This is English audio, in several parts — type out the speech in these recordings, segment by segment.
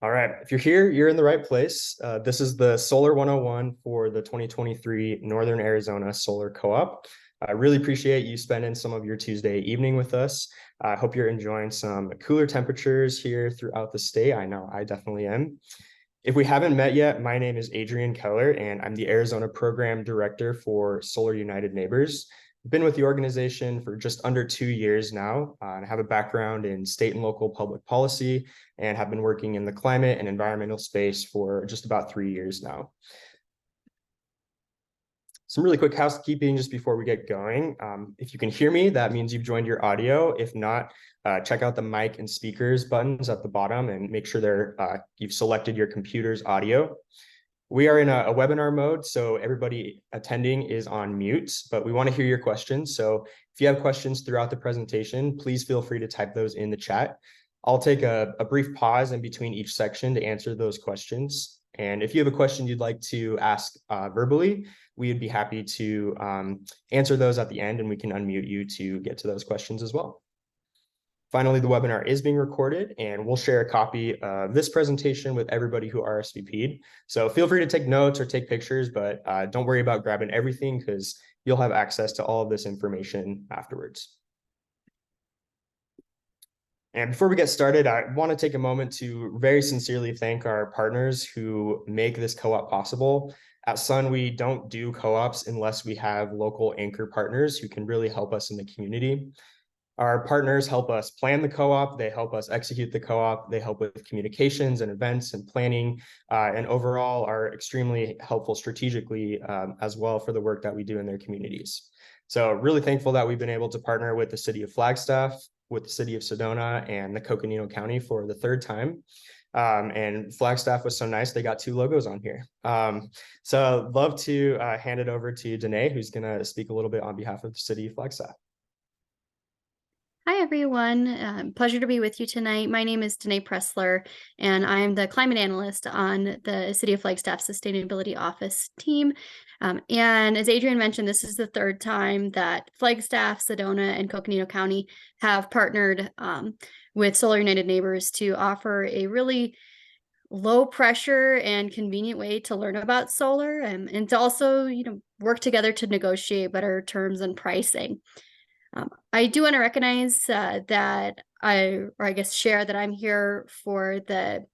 All right, if you're here, you're in the right place. This is the Solar 101 for the 2023 Northern Arizona Solar Co-op. I really appreciate you spending some of your Tuesday evening with us. I hope you're enjoying some cooler temperatures here throughout the state. I know I definitely am. If we haven't met yet, my name is Adrian Keller, and I'm the Arizona Program Director for Solar United Neighbors. I've been with the organization for just under 2 years now, and I have a background in state and local public policy and have been working in the climate and environmental space for just about 3 years now. Some really quick housekeeping just before we get going. If you can hear me, that means you've joined your audio. If not, check out the mic and speakers buttons at the bottom and make sure you've selected your computer's audio. We are in a webinar mode, so everybody attending is on mute, but we want to hear your questions. So if you have questions throughout the presentation, please feel free to type those in the chat. I'll take a brief pause in between each section to answer those questions. And if you have a question you'd like to ask verbally, we would be happy to answer those at the end, and we can unmute you to get to those questions as well. Finally, the webinar is being recorded, and we'll share a copy of this presentation with everybody who RSVP'd. So feel free to take notes or take pictures, but don't worry about grabbing everything because you'll have access to all of this information afterwards. And before we get started, I want to take a moment to very sincerely thank our partners who make this co-op possible. At Sun, we don't do co-ops unless we have local anchor partners who can really help us in the community. Our partners help us plan the co-op, they help us execute the co-op, they help with communications and events and planning, and overall are extremely helpful strategically as well for the work that we do in their communities. So really thankful that we've been able to partner with the City of Flagstaff, with the City of Sedona, and the Coconino County for the third time. And Flagstaff was so nice, they got 2 logos on here. So love to hand it over to Danae, who's gonna speak a little bit on behalf of the City of Flagstaff. Hi, everyone. Pleasure to be with you tonight. My name is Danae Pressler, and I'm the climate analyst on the City of Flagstaff Sustainability Office team. And as Adrian mentioned, this is the third time that Flagstaff, Sedona, and Coconino County have partnered with Solar United Neighbors to offer a really low pressure and convenient way to learn about solar and to also, work together to negotiate better terms and pricing. I do want to recognize that share that I'm here for the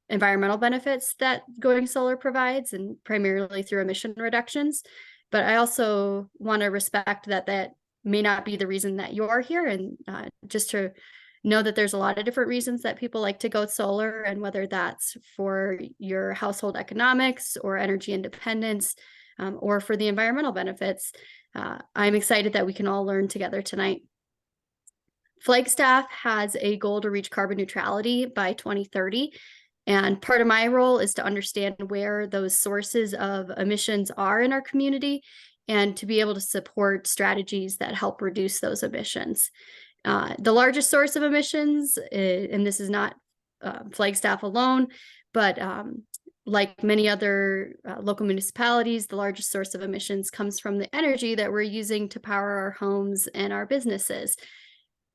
environmental benefits that going solar provides, and primarily through emission reductions. But I also want to respect that may not be the reason that you're here, and just to know that there's a lot of different reasons that people like to go solar, and whether that's for your household economics or energy independence, or for the environmental benefits. I'm excited that we can all learn together tonight. Flagstaff has a goal to reach carbon neutrality by 2030. And part of my role is to understand where those sources of emissions are in our community and to be able to support strategies that help reduce those emissions. The largest source of emissions, and this is not Flagstaff alone, but like many other local municipalities, the largest source of emissions comes from the energy that we're using to power our homes and our businesses.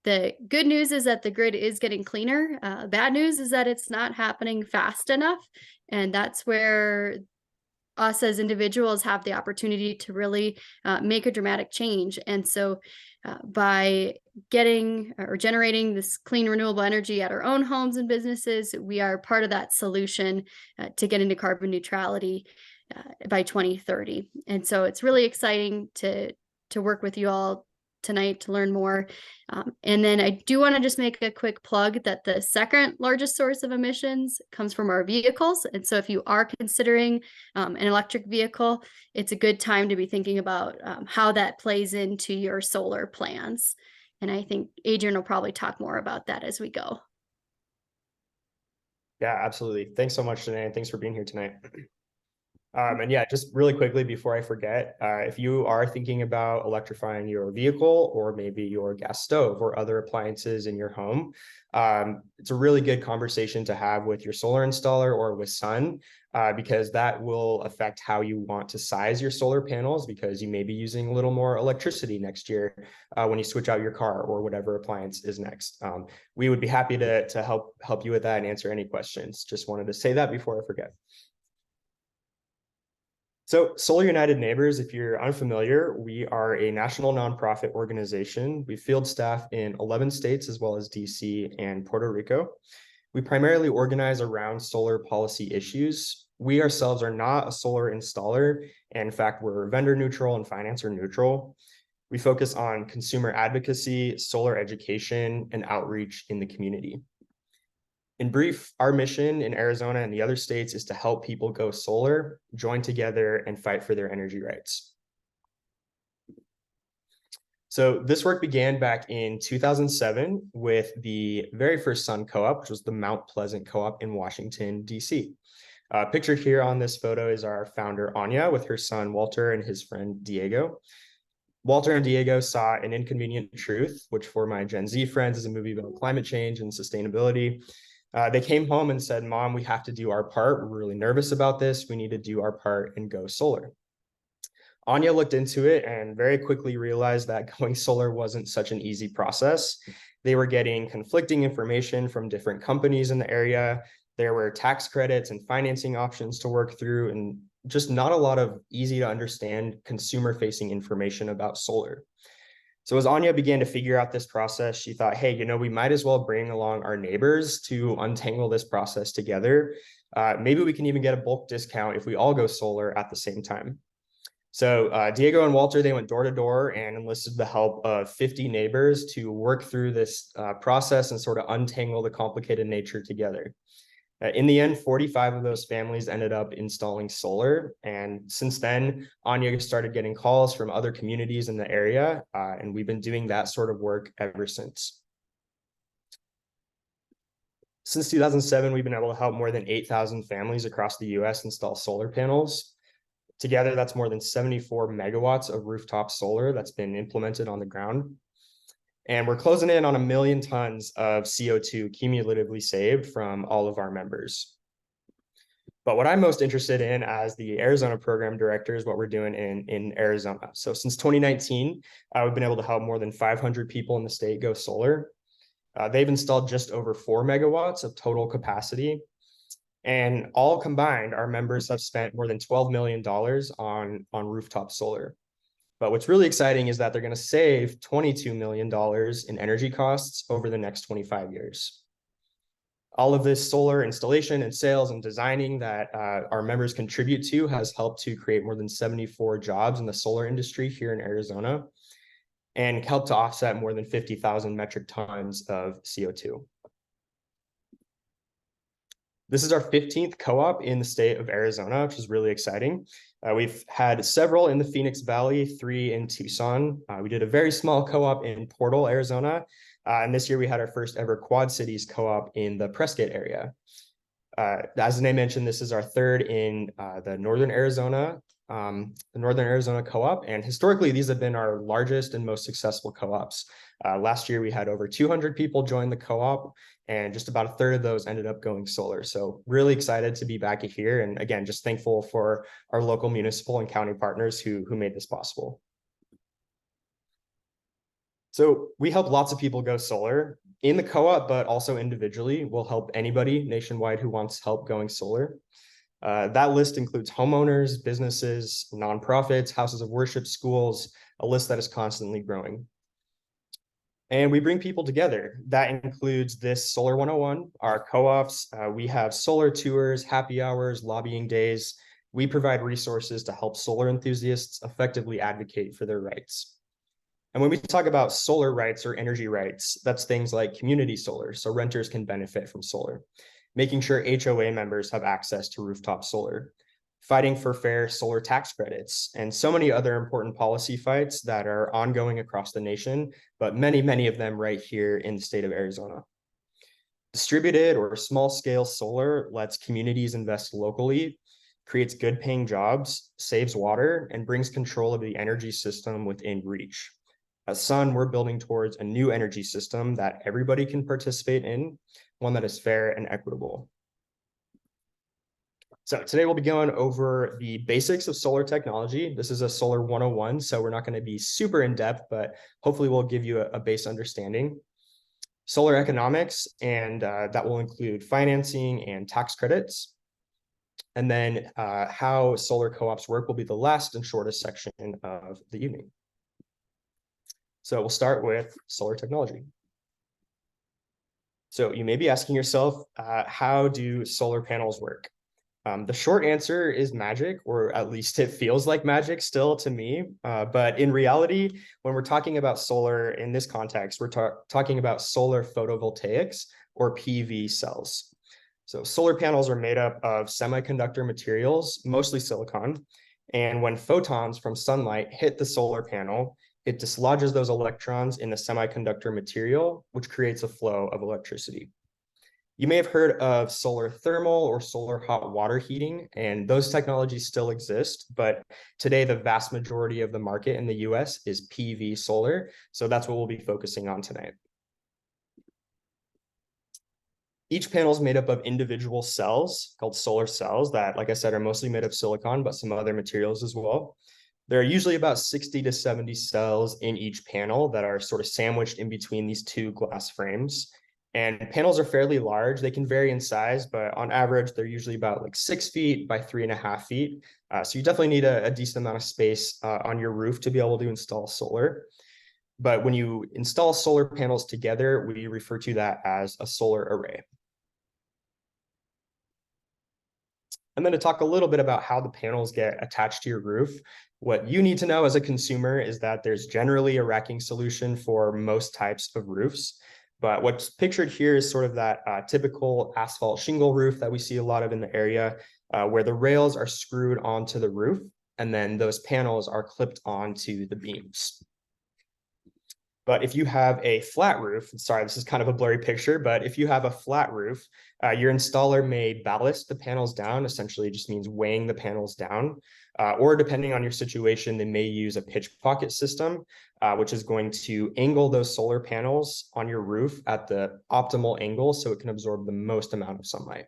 The good news is that the grid is getting cleaner. Bad news is that it's not happening fast enough. And that's where us as individuals have the opportunity to really make a dramatic change. And so by getting or generating this clean renewable energy at our own homes and businesses, we are part of that solution to get into carbon neutrality by 2030. And so it's really exciting to work with you all tonight to learn more. And then I do want to just make a quick plug that the second largest source of emissions comes from our vehicles. And so if you are considering an electric vehicle, it's a good time to be thinking about how that plays into your solar plans. And I think Adrian will probably talk more about that as we go. Yeah, absolutely. Thanks so much, Danae. Thanks for being here tonight. And yeah, just really quickly before I forget, if you are thinking about electrifying your vehicle or maybe your gas stove or other appliances in your home, it's a really good conversation to have with your solar installer or with Sun, because that will affect how you want to size your solar panels, because you may be using a little more electricity next year when you switch out your car or whatever appliance is next. We would be happy to help you with that and answer any questions. Just wanted to say that before I forget. So Solar United Neighbors, if you're unfamiliar, we are a national nonprofit organization. We field staff in 11 states as well as DC and Puerto Rico. We primarily organize around solar policy issues. We ourselves are not a solar installer. In fact, we're vendor neutral and financer neutral. We focus on consumer advocacy, solar education, and outreach in the community. In brief, our mission in Arizona and the other states is to help people go solar, join together, and fight for their energy rights. So this work began back in 2007 with the very first Sun Co-op, which was the Mount Pleasant Co-op in Washington, DC. Pictured here on this photo is our founder, Anya, with her son, Walter, and his friend, Diego. Walter and Diego saw An Inconvenient Truth, which for my Gen Z friends is a movie about climate change and sustainability. They came home and said, Mom, we have to do our part. We're really nervous about this. We need to do our part and go solar. Anya looked into it and very quickly realized that going solar wasn't such an easy process. They were getting conflicting information from different companies in the area. There were tax credits and financing options to work through, and just not a lot of easy to understand consumer-facing information about solar. So as Anya began to figure out this process, she thought, hey, we might as well bring along our neighbors to untangle this process together. Maybe we can even get a bulk discount if we all go solar at the same time. So Diego and Walter, they went door to door and enlisted the help of 50 neighbors to work through this process and sort of untangle the complicated nature together. In the end, 45 of those families ended up installing solar. And since then, Anya started getting calls from other communities in the area, and we've been doing that sort of work ever since. Since 2007, we've been able to help more than 8,000 families across the US install solar panels. Together, that's more than 74 megawatts of rooftop solar that's been implemented on the ground. And we're closing in on 1 million tons of CO2 cumulatively saved from all of our members. But what I'm most interested in as the Arizona program director is what we're doing in Arizona. So since 2019, we've been able to help more than 500 people in the state go solar. They've installed just over 4 megawatts of total capacity. And all combined, our members have spent more than $12 million on rooftop solar. But what's really exciting is that they're going to save $22 million in energy costs over the next 25 years. All of this solar installation and sales and designing that our members contribute to has helped to create more than 74 jobs in the solar industry here in Arizona and helped to offset more than 50,000 metric tons of CO2. This is our 15th co-op in the state of Arizona, which is really exciting. We've had several in the Phoenix Valley, 3 in Tucson. We did a very small co-op in Portal, Arizona. And this year we had our first ever Quad Cities co-op in the Prescott area. As the name mentioned, this is our 3rd in the Northern Arizona co-op. And historically, these have been our largest and most successful co-ops. Last year, we had over 200 people join the co-op, and just about 1/3 of those ended up going solar. So really excited to be back here. And again, just thankful for our local municipal and county partners who made this possible. So we help lots of people go solar in the co-op, but also individually. We'll help anybody nationwide who wants help going solar. That list includes homeowners, businesses, nonprofits, houses of worship, schools, a list that is constantly growing. And we bring people together. That includes this Solar 101, our co-ops. We have solar tours, happy hours, lobbying days. We provide resources to help solar enthusiasts effectively advocate for their rights. And when we talk about solar rights or energy rights, that's things like community solar, so renters can benefit from solar, making sure HOA members have access to rooftop solar, fighting for fair solar tax credits, and so many other important policy fights that are ongoing across the nation, but many, many of them right here in the state of Arizona. Distributed or small-scale solar lets communities invest locally. creates good paying jobs, saves water, and brings control of the energy system within reach. As Sun, we're building towards a new energy system that everybody can participate in, one that is fair and equitable. So today we'll be going over the basics of solar technology. This is a Solar 101, so we're not going to be super in depth, but hopefully we'll give you a base understanding. Solar economics, and that will include financing and tax credits. And then how solar co-ops work will be the last and shortest section of the evening. So we'll start with solar technology. So you may be asking yourself, how do solar panels work? The short answer is magic, or at least it feels like magic still to me. But in reality, when we're talking about solar in this context, we're talking about solar photovoltaics, or PV cells. So solar panels are made up of semiconductor materials, mostly silicon. And when photons from sunlight hit the solar panel, it dislodges those electrons in the semiconductor material, which creates a flow of electricity. You may have heard of solar thermal or solar hot water heating, and those technologies still exist, but today the vast majority of the market in the US is PV solar, so that's what we'll be focusing on tonight. Each panel is made up of individual cells called solar cells that, like I said, are mostly made of silicon, but some other materials as well. There are usually about 60 to 70 cells in each panel that are sort of sandwiched in between these two glass frames. And panels are fairly large. They can vary in size, but on average, they're usually about like 6 feet by 3.5 feet. So you definitely need a decent amount of space on your roof to be able to install solar. But when you install solar panels together, we refer to that as a solar array. And then to talk a little bit about how the panels get attached to your roof, what you need to know as a consumer is that there's generally a racking solution for most types of roofs. But what's pictured here is sort of that typical asphalt shingle roof that we see a lot of in the area, where the rails are screwed onto the roof, and then those panels are clipped onto the beams. But if you have a flat roof, sorry, this is kind of a blurry picture, but if you have a flat roof, your installer may ballast the panels down, essentially just means weighing the panels down, or depending on your situation, they may use a pitch pocket system, which is going to angle those solar panels on your roof at the optimal angle so it can absorb the most amount of sunlight.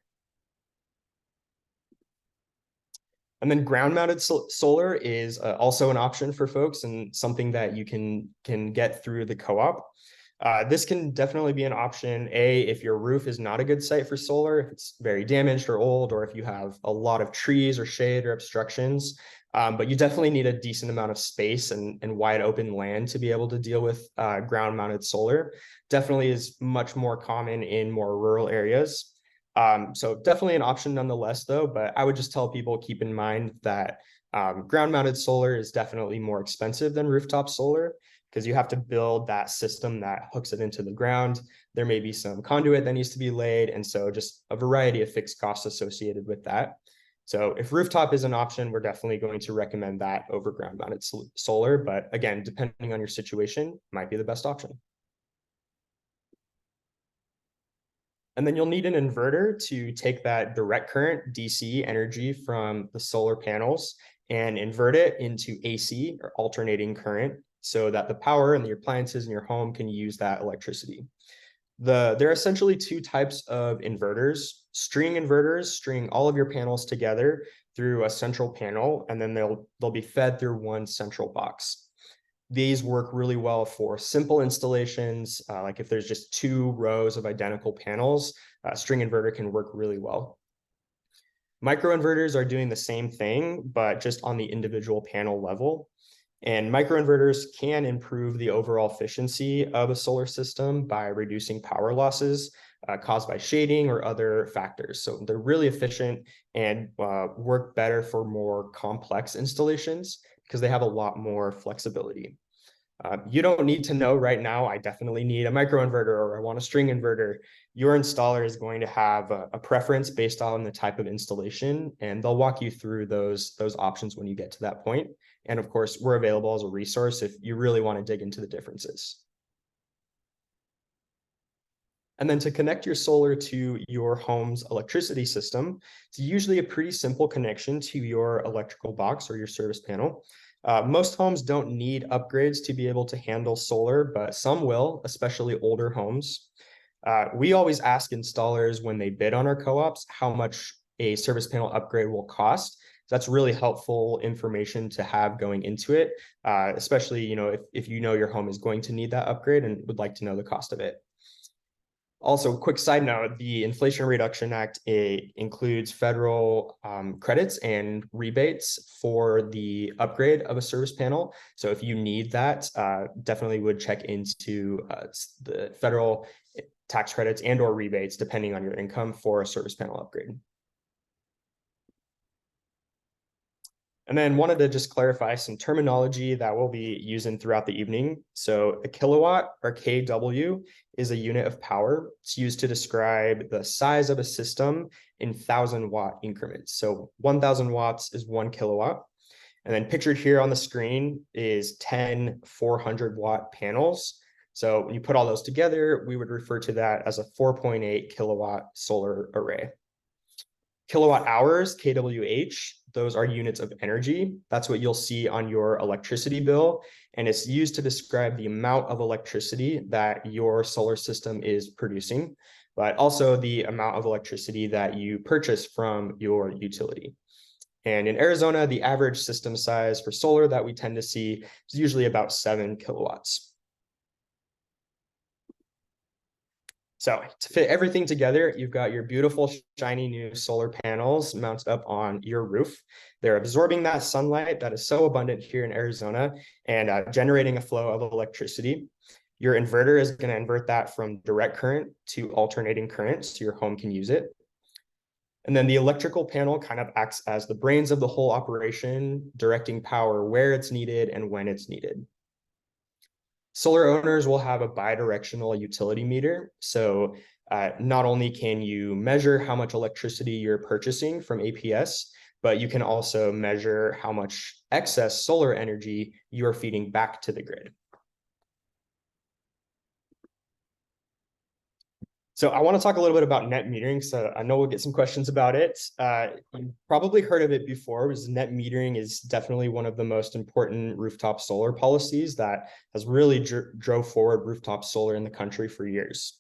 And then ground mounted solar is also an option for folks and something that you can get through the co-op. This can definitely be an option, if your roof is not a good site for solar, if it's very damaged or old, or if you have a lot of trees or shade or obstructions. But you definitely need a decent amount of space and wide open land to be able to deal with ground mounted solar. Definitely is much more common in more rural areas. So definitely an option nonetheless, though, but I would just tell people keep in mind that ground mounted solar is definitely more expensive than rooftop solar because you have to build that system that hooks it into the ground. There may be some conduit that needs to be laid, and so just a variety of fixed costs associated with that. So if rooftop is an option, we're definitely going to recommend that over ground mounted solar, but again, depending on your situation, might be the best option. And then you'll need an inverter to take that direct current DC energy from the solar panels and invert it into AC, or alternating current, so that the power and your appliances in your home can use that electricity. There are essentially two types of inverters. String inverters string all of your panels together through a central panel, and then they'll be fed through one central box. These work really well for simple installations, like if there's just 2 rows of identical panels, string inverter can work really well. Microinverters are doing the same thing, but just on the individual panel level. And microinverters can improve the overall efficiency of a solar system by reducing power losses caused by shading or other factors. So they're really efficient and work better for more complex installations because they have a lot more flexibility. You don't need to know right now, I definitely need a microinverter or I want a string inverter. Your installer is going to have a preference based on the type of installation, and they'll walk you through those options when you get to that point. And of course, we're available as a resource if you really want to dig into the differences. And then to connect your solar to your home's electricity system, it's usually a pretty simple connection to your electrical box or your service panel. Most homes don't need upgrades to be able to handle solar, but some will, especially older homes. We always ask installers when they bid on our co-ops how much a service panel upgrade will cost. That's really helpful information to have going into it, especially if you know your home is going to need that upgrade and would like to know the cost of it. Also, quick side note, the Inflation Reduction Act includes federal credits and rebates for the upgrade of a service panel. So if you need that, definitely would check into the federal tax credits and or rebates, depending on your income, for a service panel upgrade. And then wanted to just clarify some terminology that we'll be using throughout the evening. So a kilowatt, or kW, is a unit of power. It's used to describe the size of a system in 1,000-watt increments. So 1,000 watts is 1 kilowatt. And then pictured here on the screen is 10 400-watt panels. So when you put all those together, we would refer to that as a 4.8 kilowatt solar array. Kilowatt hours, kWh, those are units of energy. That's what you'll see on your electricity bill. And it's used to describe the amount of electricity that your solar system is producing, but also the amount of electricity that you purchase from your utility. And in Arizona, the average system size for solar that we tend to see is usually about 7 kilowatts. So to fit everything together, you've got your beautiful, shiny new solar panels mounted up on your roof. They're absorbing that sunlight that is so abundant here in Arizona and generating a flow of electricity. Your inverter is going to invert that from direct current to alternating current so your home can use it. And then the electrical panel kind of acts as the brains of the whole operation, directing power where it's needed and when it's needed. Solar owners will have a bidirectional utility meter. So not only can you measure how much electricity you're purchasing from APS, but you can also measure how much excess solar energy you're feeding back to the grid. So I want to talk a little bit about net metering. So I know we'll get some questions about it. You've probably heard of it before, because net metering is definitely one of the most important rooftop solar policies that has really drove forward rooftop solar in the country for years.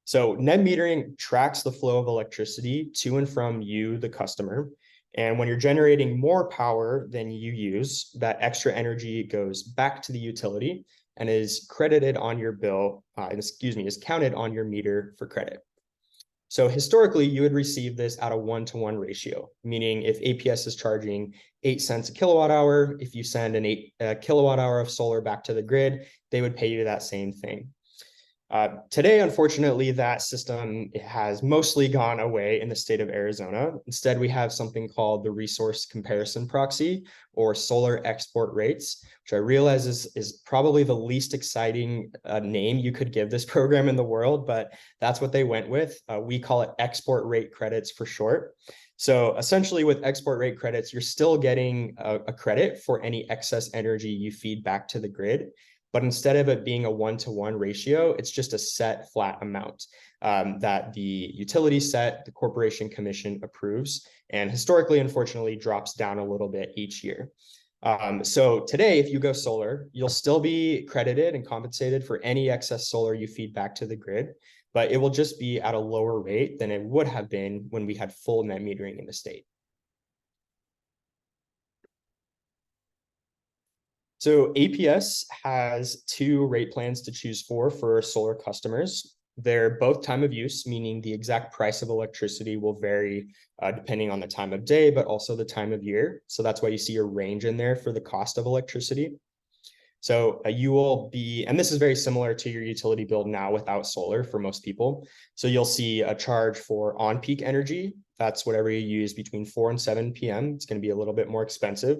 So net metering tracks the flow of electricity to and from you, the customer. And when you're generating more power than you use, that extra energy goes back to the utility and is credited on your bill, is counted on your meter for credit. So historically, you would receive this at a 1-to-1 ratio, meaning if APS is charging 8 cents a kilowatt hour, if you send an 8 kilowatt hour of solar back to the grid, they would pay you that same thing. Today, unfortunately, that system has mostly gone away in the state of Arizona. Instead, we have something called the Resource Comparison Proxy, or solar export rates, which I realize is probably the least exciting name you could give this program in the world, but that's what they went with. We call it export rate credits for short. So essentially with export rate credits, you're still getting a credit for any excess energy you feed back to the grid. But instead of it being a 1-to-1 ratio, it's just a set flat amount that the utility set, the corporation commission approves, and historically, unfortunately, drops down a little bit each year. So today, if you go solar, you'll still be credited and compensated for any excess solar you feed back to the grid, but it will just be at a lower rate than it would have been when we had full net metering in the state. So APS has 2 rate plans to choose for solar customers. They're both time of use, meaning the exact price of electricity will vary depending on the time of day, but also the time of year. So that's why you see a range in there for the cost of electricity. So you will be, and this is very similar to your utility bill now without solar for most people. So you'll see a charge for on-peak energy. That's whatever you use between 4 and 7 p.m. It's going to be a little bit more expensive.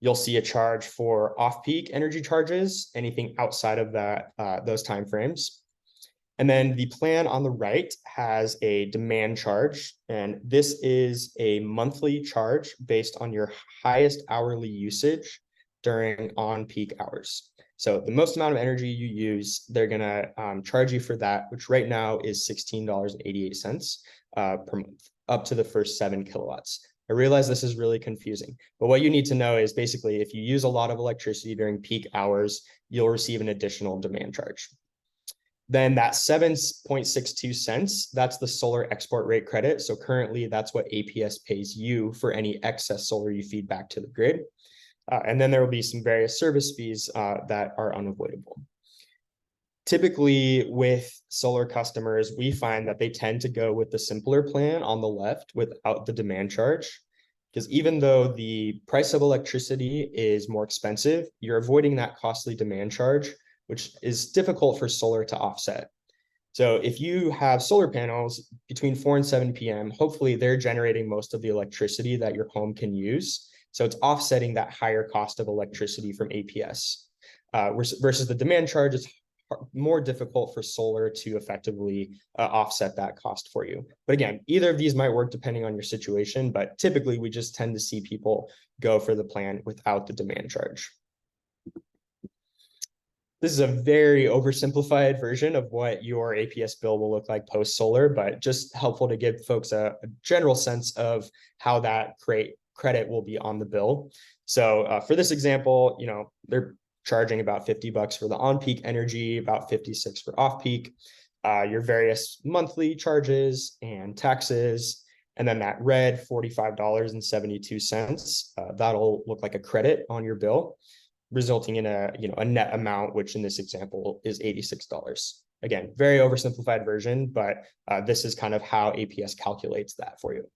You'll see a charge for off-peak energy charges, anything outside of that, those timeframes. And then the plan on the right has a demand charge, and this is a monthly charge based on your highest hourly usage during on-peak hours. So the most amount of energy you use, they're gonna charge you for that, which right now is $16.88 per month, up to the first 7 kilowatts. I realize this is really confusing, but what you need to know is basically if you use a lot of electricity during peak hours, you'll receive an additional demand charge. Then that 7.62 cents, that's the solar export rate credit. So currently that's what APS pays you for any excess solar you feed back to the grid. And then there will be some various service fees that are unavoidable. Typically with solar customers, we find that they tend to go with the simpler plan on the left without the demand charge. Because even though the price of electricity is more expensive, you're avoiding that costly demand charge, which is difficult for solar to offset. So if you have solar panels between 4 and 7 p.m., hopefully they're generating most of the electricity that your home can use. So it's offsetting that higher cost of electricity from APS. Versus the demand charge, it's more difficult for solar to effectively offset that cost for you. But again, either of these might work depending on your situation, but typically we just tend to see people go for the plan without the demand charge. This is a very oversimplified version of what your APS bill will look like post solar, but just helpful to give folks a general sense of how that credit will be on the bill. So for this example, they're charging about $50 for the on-peak energy, about $56 for off-peak, your various monthly charges and taxes, and then that red $45.72, that'll look like a credit on your bill, resulting in a net amount, which in this example is $86. Again, very oversimplified version, but this is kind of how APS calculates that for you.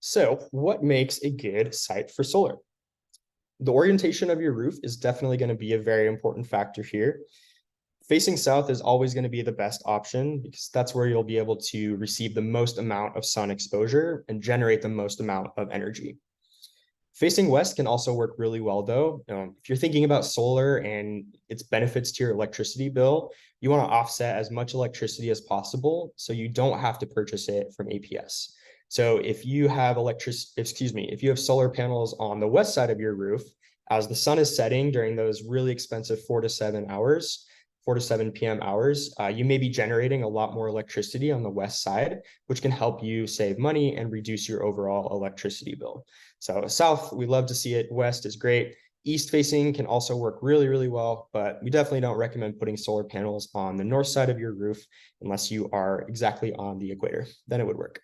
So what makes a good site for solar? The orientation of your roof is definitely going to be a very important factor here. Facing south is always going to be the best option because that's where you'll be able to receive the most amount of sun exposure and generate the most amount of energy. Facing west can also work really well though. If you're thinking about solar and its benefits to your electricity bill, you want to offset as much electricity as possible so you don't have to purchase it from APS. So if you have if you have solar panels on the west side of your roof, as the sun is setting during those really expensive 4 to 7 p.m. hours, you may be generating a lot more electricity on the west side, which can help you save money and reduce your overall electricity bill. So south, we love to see it. West is great. East facing can also work really, really well, but we definitely don't recommend putting solar panels on the north side of your roof unless you are exactly on the equator. Then it would work.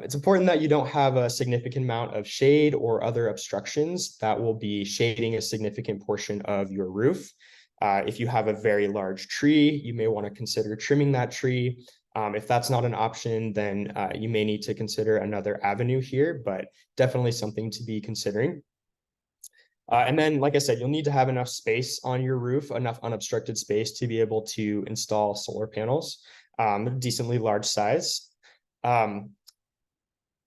It's important that you don't have a significant amount of shade or other obstructions that will be shading a significant portion of your roof. If you have a very large tree, you may want to consider trimming that tree. If that's not an option, then you may need to consider another avenue here, but definitely something to be considering. And then, like I said, you'll need to have enough space on your roof, enough unobstructed space to be able to install solar panels, decently large size.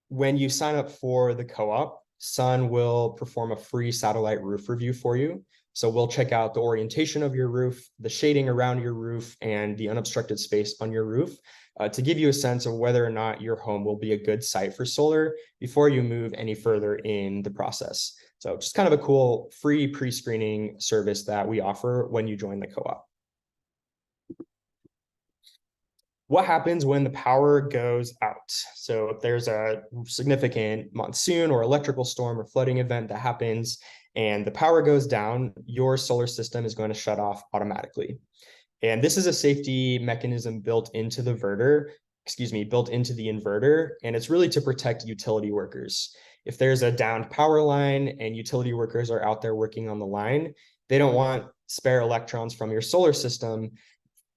When you sign up for the co-op, Sun will perform a free satellite roof review for you. So we'll check out the orientation of your roof, the shading around your roof, and the unobstructed space on your roof to give you a sense of whether or not your home will be a good site for solar before you move any further in the process. So just kind of a cool free pre-screening service that we offer when you join the co-op. What happens when the power goes out? So if there's a significant monsoon or electrical storm or flooding event that happens and the power goes down, your solar system is going to shut off automatically. And this is a safety mechanism built into the inverter, and it's really to protect utility workers. If there's a downed power line and utility workers are out there working on the line, they don't want spare electrons from your solar system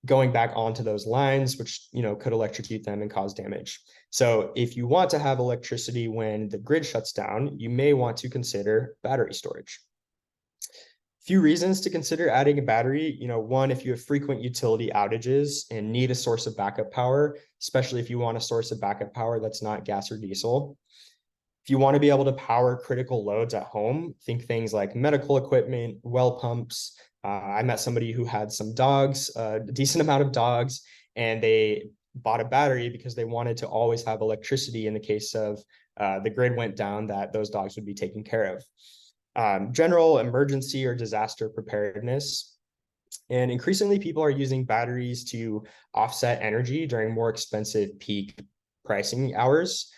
going back onto those lines, which could electrocute them and cause damage. So if you want to have electricity when the grid shuts down, you may want to consider battery storage. Few reasons to consider adding a battery. One, if you have frequent utility outages and need a source of backup power, especially if you want a source of backup power that's not gas or diesel. If you want to be able to power critical loads at home, think things like medical equipment, well pumps. I met somebody who had some dogs, a decent amount of dogs, and they bought a battery because they wanted to always have electricity in the case of the grid went down, that those dogs would be taken care of. General emergency or disaster preparedness. And increasingly, people are using batteries to offset energy during more expensive peak pricing hours.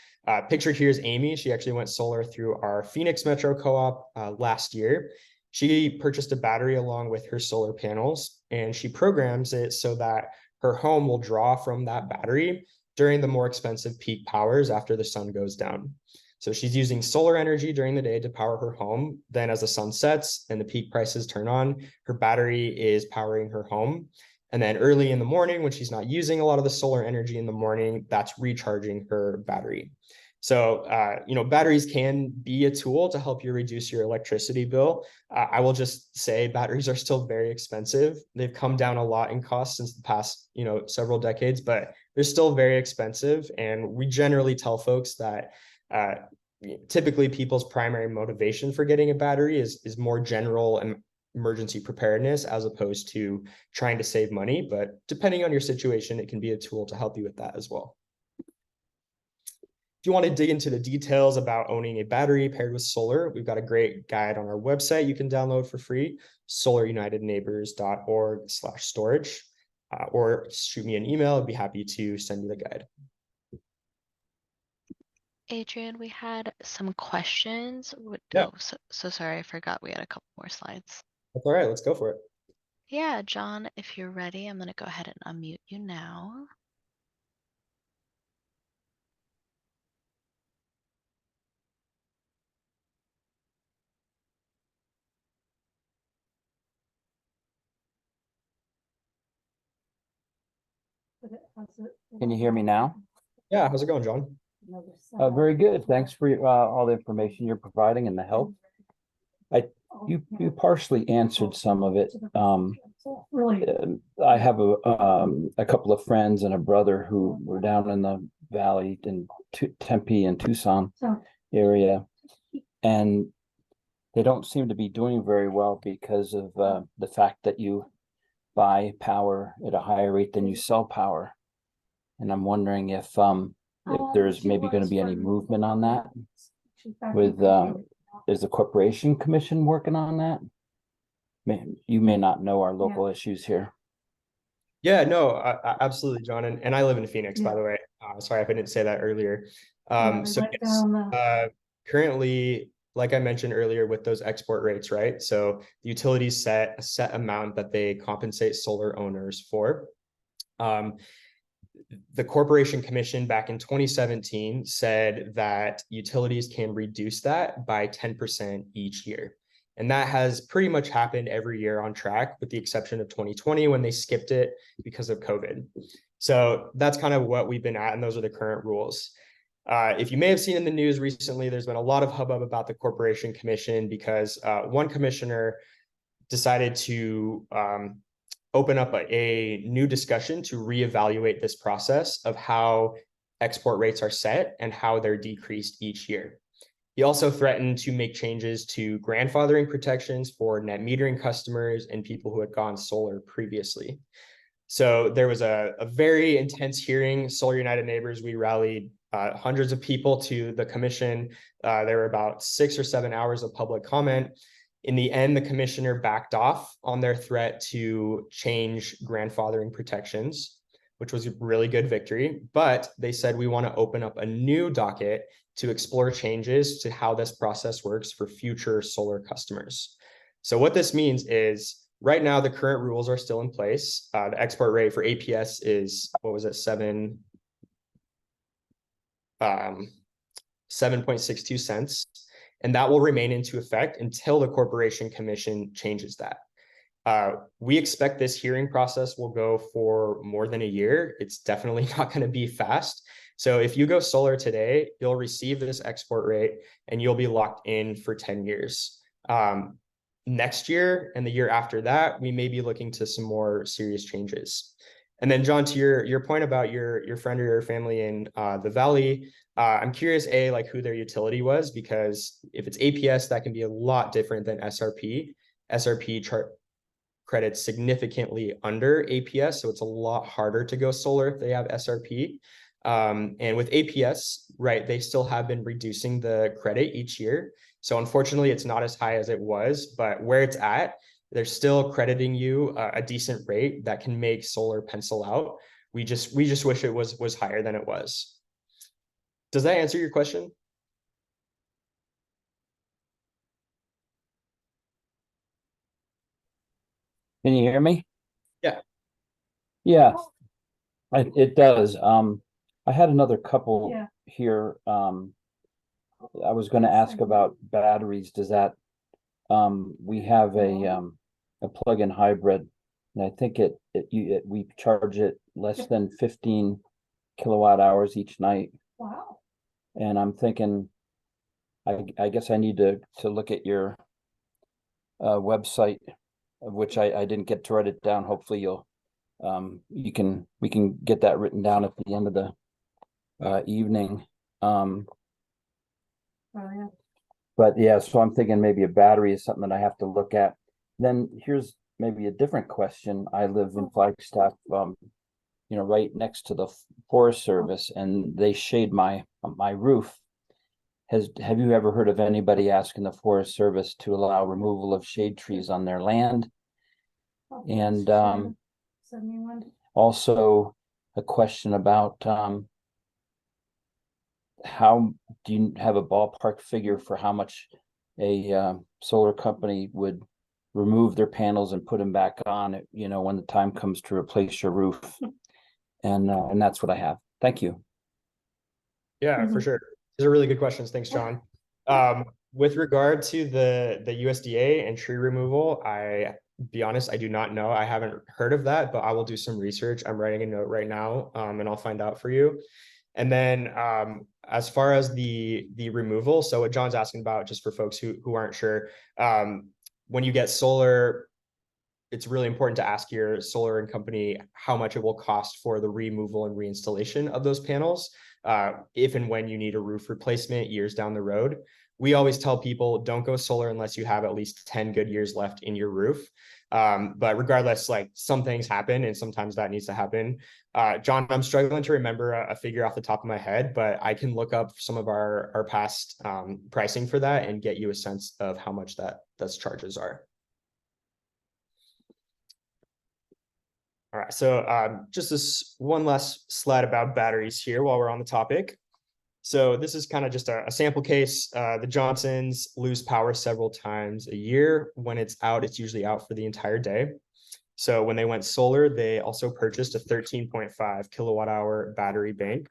Pictured here is Amy. She actually went solar through our Phoenix Metro Co-op last year. She purchased a battery along with her solar panels, and she programs it so that her home will draw from that battery during the more expensive peak powers after the sun goes down. So she's using solar energy during the day to power her home. Then as the sun sets and the peak prices turn on, her battery is powering her home. And then early in the morning, when she's not using a lot of the solar energy in the morning, that's recharging her battery. So, batteries can be a tool to help you reduce your electricity bill. I will just say batteries are still very expensive. They've come down a lot in cost since the past, several decades, but they're still very expensive. And we generally tell folks that typically people's primary motivation for getting a battery is more general and emergency preparedness as opposed to trying to save money. But depending on your situation, it can be a tool to help you with that as well. If you want to dig into the details about owning a battery paired with solar, we've got a great guide on our website you can download for free, solarunitedneighbors.org/storage, or shoot me an email. I'd be happy to send you the guide. Adrian, we had some questions. Yeah. Oh, so sorry, I forgot we had a couple more slides. That's all right, let's go for it. Yeah, John, if you're ready, I'm gonna go ahead and unmute you now. Can you hear me now? Yeah, how's it going, John? Very good. Thanks for all the information you're providing and the help. You partially answered some of it. I have a couple of friends and a brother who were down in the valley in Tempe and Tucson area, and they don't seem to be doing very well because of the fact that you buy power at a higher rate than you sell power. And I'm wondering if there's maybe going to be any movement on that with is the Corporation Commission working on that? You may not know our local issues here. Yeah, no, absolutely, John. And I live in Phoenix, by the way. Sorry if I didn't say that earlier. So yes, currently, like I mentioned earlier, with those export rates, right? So the utilities set a set amount that they compensate solar owners for. The Corporation Commission back in 2017 said that utilities can reduce that by 10% each year. And that has pretty much happened every year on track, with the exception of 2020 when they skipped it because of COVID. So that's kind of what we've been at, and those are the current rules. If you may have seen in the news recently, there's been a lot of hubbub about the Corporation Commission because one commissioner decided to open up a new discussion to reevaluate this process of how export rates are set and how they're decreased each year. He also threatened to make changes to grandfathering protections for net metering customers and people who had gone solar previously. So there was a very intense hearing. Solar United Neighbors, we rallied hundreds of people to the commission. There were about 6 or 7 hours of public comment. In the end, the commissioner backed off on their threat to change grandfathering protections, which was a really good victory. But they said, we want to open up a new docket to explore changes to how this process works for future solar customers. So what this means is, right now, the current rules are still in place. The export rate for APS is, 7.62 cents. And that will remain into effect until the Corporation Commission changes that. We expect this hearing process will go for more than a year. It's definitely not going to be fast. So if you go solar today, you'll receive this export rate and you'll be locked in for 10 years. Next year and the year after that, we may be looking to some more serious changes. And then, John, to your point about your friend or your family in the Valley, I'm curious, like who their utility was, because if it's APS, that can be a lot different than SRP. SRP credits significantly under APS, so it's a lot harder to go solar if they have SRP. And with APS, right, they still have been reducing the credit each year. So unfortunately, it's not as high as it was, but where it's at, they're still crediting you a decent rate that can make solar pencil out. We just wish it was higher than it was. Does that answer your question? Can you hear me? Yeah. Yeah, it does. I had another couple here. I was gonna ask about batteries. Does that, we have a plug-in hybrid, and I think we charge it less than 15 kilowatt hours each night. Wow. And I'm thinking, I guess I need to look at your website, of which I didn't get to write it down. Hopefully you'll we can get that written down at the end of the evening. Oh, yeah. But yeah, so I'm thinking maybe a battery is something that I have to look at. Then here's maybe a different question. I live in Flagstaff, right next to the Forest Service, and they shade my roof. Have you ever heard of anybody asking the Forest Service to allow removal of shade trees on their land? Oh, And send me one. also a question about how do you have a ballpark figure for how much a solar company would remove their panels and put them back on, when the time comes to replace your roof? And that's what I have. Thank you. Yeah, for sure. These are really good questions. Thanks, John. With regard to the USDA and tree removal, be honest, I do not know. I haven't heard of that, but I will do some research. I'm writing a note right now, and I'll find out for you. And then as far as the removal, so what John's asking about, just for folks who aren't sure, when you get solar, it's really important to ask your solar and company how much it will cost for the removal and reinstallation of those panels, if and when you need a roof replacement years down the road. We always tell people, don't go solar unless you have at least 10 good years left in your roof. But regardless, like, some things happen and sometimes that needs to happen. John, I'm struggling to remember a figure off the top of my head, but I can look up some of our past pricing for that and get you a sense of how much those charges are. All right, so just this one last slide about batteries here while we're on the topic. So this is kind of just a sample case. The Johnsons lose power several times a year. When it's out, it's usually out for the entire day. So when they went solar, they also purchased a 13.5 kilowatt hour battery bank.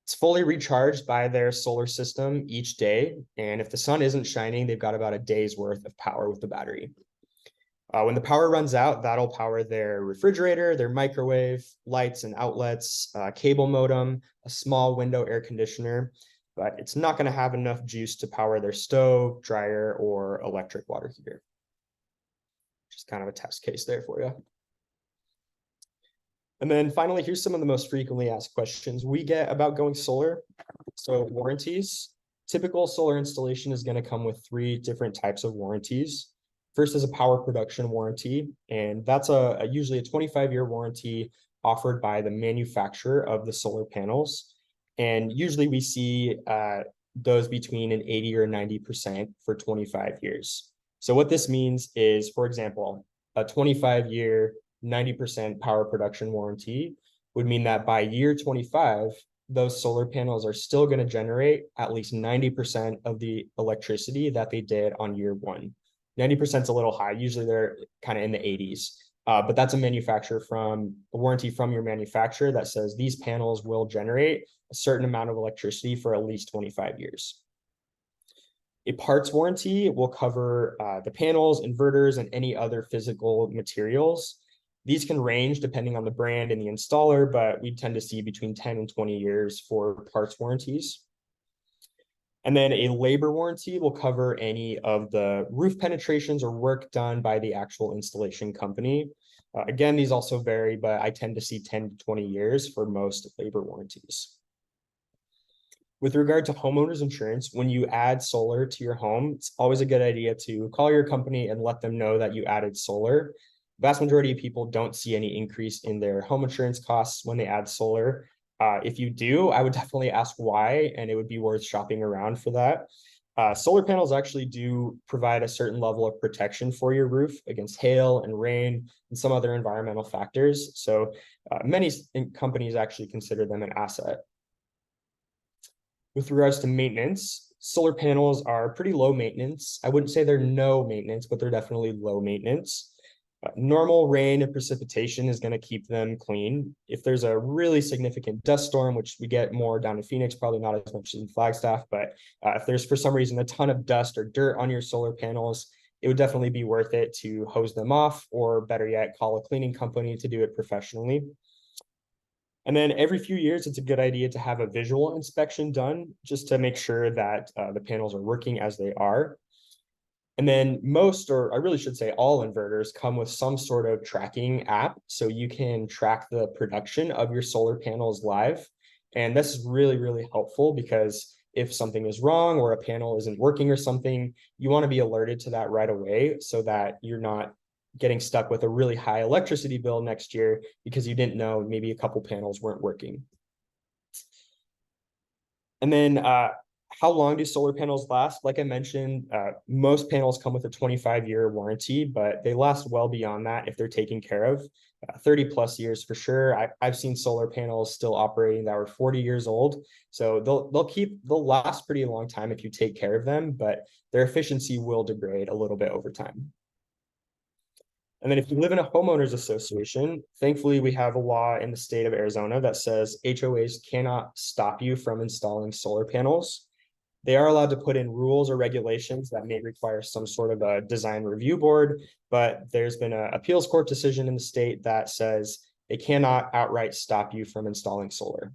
It's fully recharged by their solar system each day. And if the sun isn't shining, they've got about a day's worth of power with the battery. When the power runs out, that'll power their refrigerator, their microwave, lights and outlets, cable modem, a small window air conditioner, but it's not going to have enough juice to power their stove, dryer, or electric water heater. Just kind of a test case there for you. And then finally, here's some of the most frequently asked questions we get about going solar. So warranties. Typical solar installation is going to come with 3 different types of warranties. First is a power production warranty, and that's usually a 25-year warranty offered by the manufacturer of the solar panels. And usually we see those between an 80 or 90% for 25 years. So what this means is, for example, a 25-year, 90% power production warranty would mean that by year 25, those solar panels are still going to generate at least 90% of the electricity that they did on year 1. 90% is a little high. Usually they're kind of in the 80s, but that's a warranty from your manufacturer that says these panels will generate a certain amount of electricity for at least 25 years. A parts warranty will cover the panels, inverters, and any other physical materials. These can range depending on the brand and the installer, but we tend to see between 10 and 20 years for parts warranties. And then a labor warranty will cover any of the roof penetrations or work done by the actual installation company. Again, these also vary, but I tend to see 10 to 20 years for most labor warranties. With regard to homeowners insurance, when you add solar to your home, it's always a good idea to call your company and let them know that you added solar. The vast majority of people don't see any increase in their home insurance costs when they add solar. If you do, I would definitely ask why, and it would be worth shopping around for that. Solar panels actually do provide a certain level of protection for your roof against hail and rain and some other environmental factors. So many companies actually consider them an asset. With regards to maintenance, solar panels are pretty low maintenance. I wouldn't say they're no maintenance, but they're definitely low maintenance. Normal rain and precipitation is going to keep them clean. If there's a really significant dust storm, which we get more down in Phoenix, probably not as much as in Flagstaff, but if there's for some reason a ton of dust or dirt on your solar panels, it would definitely be worth it to hose them off, or better yet, call a cleaning company to do it professionally. And then every few years, it's a good idea to have a visual inspection done just to make sure that the panels are working as they are. And then most, or I really should say all inverters come with some sort of tracking app, so you can track the production of your solar panels live. And this is really, really helpful because if something is wrong or a panel isn't working or something, you want to be alerted to that right away so that you're not getting stuck with a really high electricity bill next year because you didn't know maybe a couple panels weren't working. And then how long do solar panels last? Like I mentioned, most panels come with a 25-year warranty, but they last well beyond that if they're taken care of. 30 plus years for sure. I've seen solar panels still operating that were 40 years old. So they'll last pretty long time if you take care of them, but their efficiency will degrade a little bit over time. And then if you live in a homeowners association, thankfully we have a law in the state of Arizona that says HOAs cannot stop you from installing solar panels. They are allowed to put in rules or regulations that may require some sort of a design review board, but there's been an appeals court decision in the state that says they cannot outright stop you from installing solar.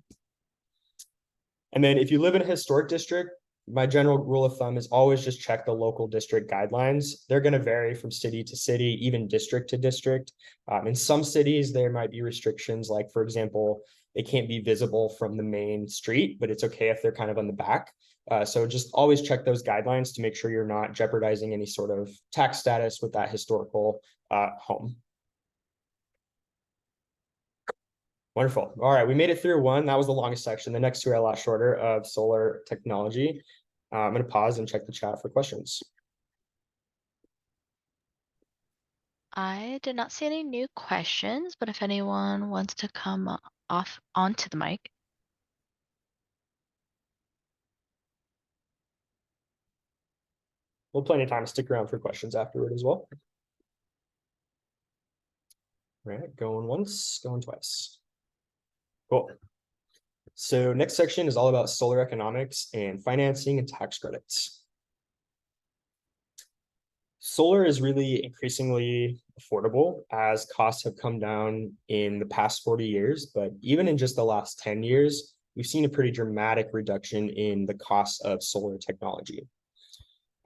And then if you live in a historic district, my general rule of thumb is always just check the local district guidelines. They're going to vary from city to city, even district to district. In some cities, there might be restrictions, like, for example, they can't be visible from the main street, but it's okay if they're kind of on the back. So just always check those guidelines to make sure you're not jeopardizing any sort of tax status with that historical home. Wonderful. All right, we made it through one. That was the longest section. The next two are a lot shorter of solar technology. I'm going to pause and check the chat for questions. I did not see any new questions, but if anyone wants to come onto the mic. We'll have plenty of time to stick around for questions afterward as well. All right, going once, going twice. Cool. So next section is all about solar economics and financing and tax credits. Solar is really increasingly affordable as costs have come down in the past 40 years, but even in just the last 10 years, we've seen a pretty dramatic reduction in the cost of solar technology.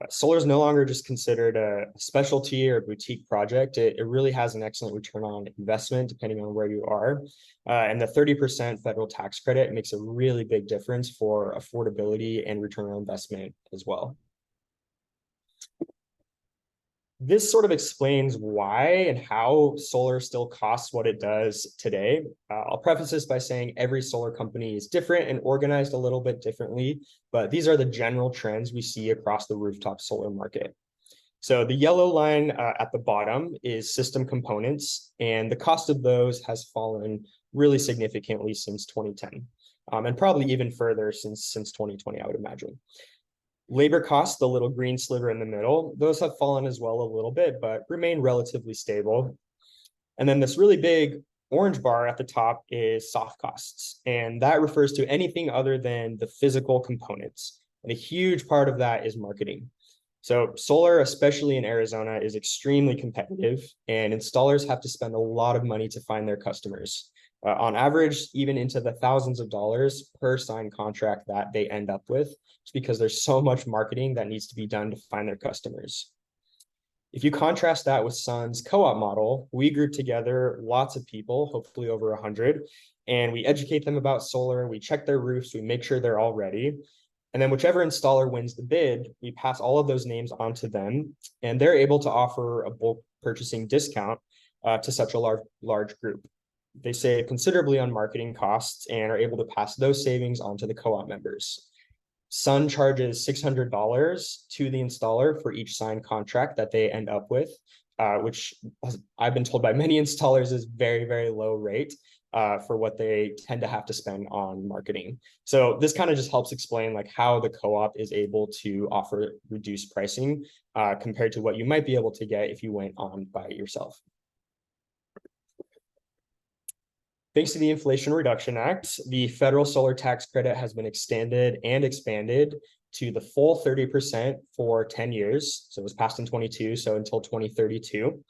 Solar is no longer just considered a specialty or a boutique project. It really has an excellent return on investment, depending on where you are. And the 30% federal tax credit makes a really big difference for affordability and return on investment as well. This sort of explains why and how solar still costs what it does today. I'll preface this by saying every solar company is different and organized a little bit differently, but these are the general trends we see across the rooftop solar market. So the yellow line at the bottom is system components, and the cost of those has fallen really significantly since 2010, and probably even further since 2020, I would imagine. Labor costs, the little green sliver in the middle, those have fallen as well a little bit, but remain relatively stable. And then this really big orange bar at the top is soft costs. And that refers to anything other than the physical components. And a huge part of that is marketing. So solar, especially in Arizona, is extremely competitive, and installers have to spend a lot of money to find their customers. On average, even into the thousands of dollars per signed contract that they end up with, just because there's so much marketing that needs to be done to find their customers. If you contrast that with Sun's co-op model, we group together lots of people, hopefully over 100, and we educate them about solar, we check their roofs, we make sure they're all ready. And then whichever installer wins the bid, we pass all of those names on to them, and they're able to offer a bulk purchasing discount to such a large group. they save considerably on marketing costs and are able to pass those savings on to the co-op members. Sun charges $600 to the installer for each signed contract that they end up with, which I've been told by many installers is very, very low rate for what they tend to have to spend on marketing. So this kind of just helps explain like how the co-op is able to offer reduced pricing compared to what you might be able to get if you went on by yourself. Thanks to the Inflation Reduction Act, the federal solar tax credit has been extended and expanded to the full 30% for 10 years. So it was passed in 22, so until 2032.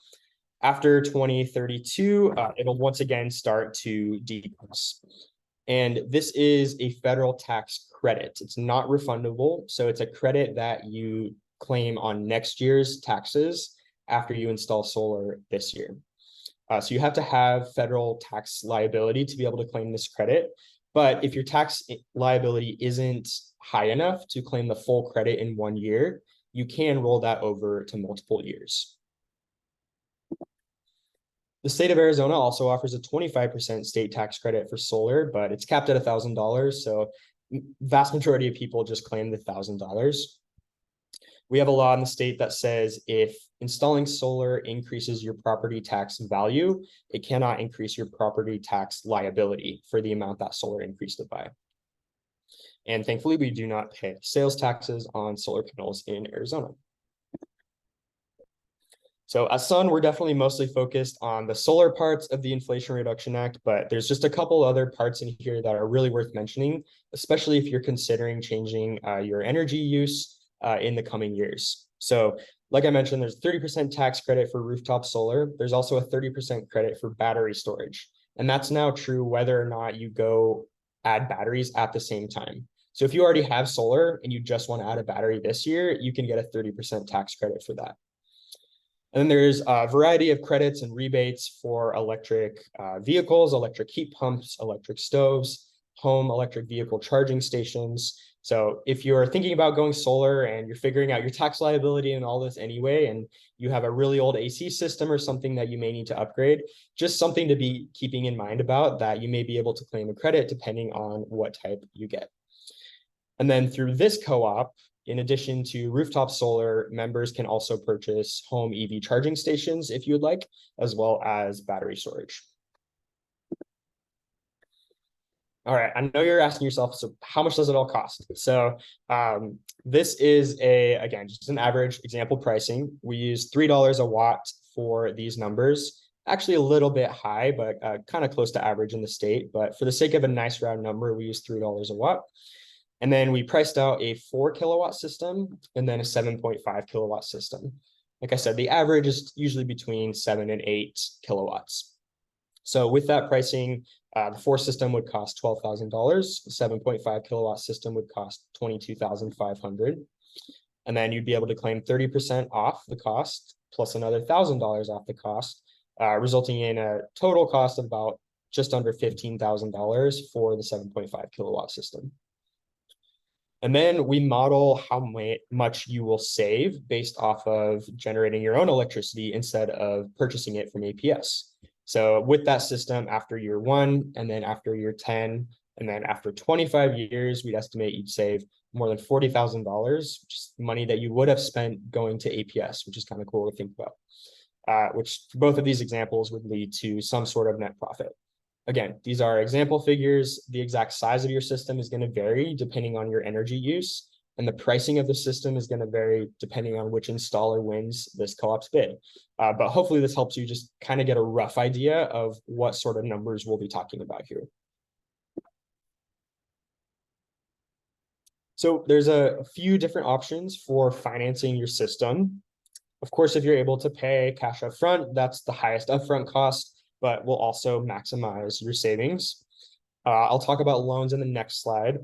After 2032, it'll once again start to decrease. And this is a federal tax credit. It's not refundable. So it's a credit that you claim on next year's taxes after you install solar this year. So you have to have federal tax liability to be able to claim this credit. But if your tax liability isn't high enough to claim the full credit in 1 year, you can roll that over to multiple years. The state of Arizona also offers a 25% state tax credit for solar, but it's capped at $1,000. So vast majority of people just claim the $1,000. We have a law in the state that says if installing solar increases your property tax value, it cannot increase your property tax liability for the amount that solar increased it by. And thankfully, we do not pay sales taxes on solar panels in Arizona. So at Sun, we're definitely mostly focused on the solar parts of the Inflation Reduction Act, but there's just a couple other parts in here that are really worth mentioning, especially if you're considering changing your energy use in the coming years. So like I mentioned, there's 30% tax credit for rooftop solar. There's also a 30% credit for battery storage. And that's now true whether or not you go add batteries at the same time. So if you already have solar and you just want to add a battery this year, you can get a 30% tax credit for that. And then there's a variety of credits and rebates for electric vehicles, electric heat pumps, electric stoves, home electric vehicle charging stations. So if you're thinking about going solar and you're figuring out your tax liability and all this anyway, and you have a really old AC system or something that you may need to upgrade, just something to be keeping in mind about that you may be able to claim a credit depending on what type you get. And then through this co-op, in addition to rooftop solar, members can also purchase home EV charging stations if you would like, as well as battery storage. All right, I know you're asking yourself, so how much does it all cost? So this is again, just an average example pricing. We use $3 a watt for these numbers. Actually a little bit high, but kind of close to average in the state. But for the sake of a nice round number, we use $3 a watt. And then we priced out a 4 kilowatt system and then a 7.5 kilowatt system. Like I said, the average is usually between 7 and 8 kilowatts. So with that pricing, the 4 system would cost $12,000. The 7.5 kilowatt system would cost $22,500. And then you'd be able to claim 30% off the cost, plus another $1,000 off the cost, resulting in a total cost of about just under $15,000 for the 7.5 kilowatt system. And then we model how much you will save based off of generating your own electricity instead of purchasing it from APS. So with that system, after year 1, and then after year 10, and then after 25 years, we'd estimate you'd save more than $40,000, which is money that you would have spent going to APS, which is kind of cool to think about, which for both of these examples would lead to some sort of net profit. Again, these are example figures. The exact size of your system is going to vary depending on your energy use, and the pricing of the system is going to vary depending on which installer wins this co-op's bid. But hopefully this helps you just kind of get a rough idea of what sort of numbers we'll be talking about here. So there's a few different options for financing your system. Of course, if you're able to pay cash up front, that's the highest upfront cost, but will also maximize your savings. I'll talk about loans in the next slide.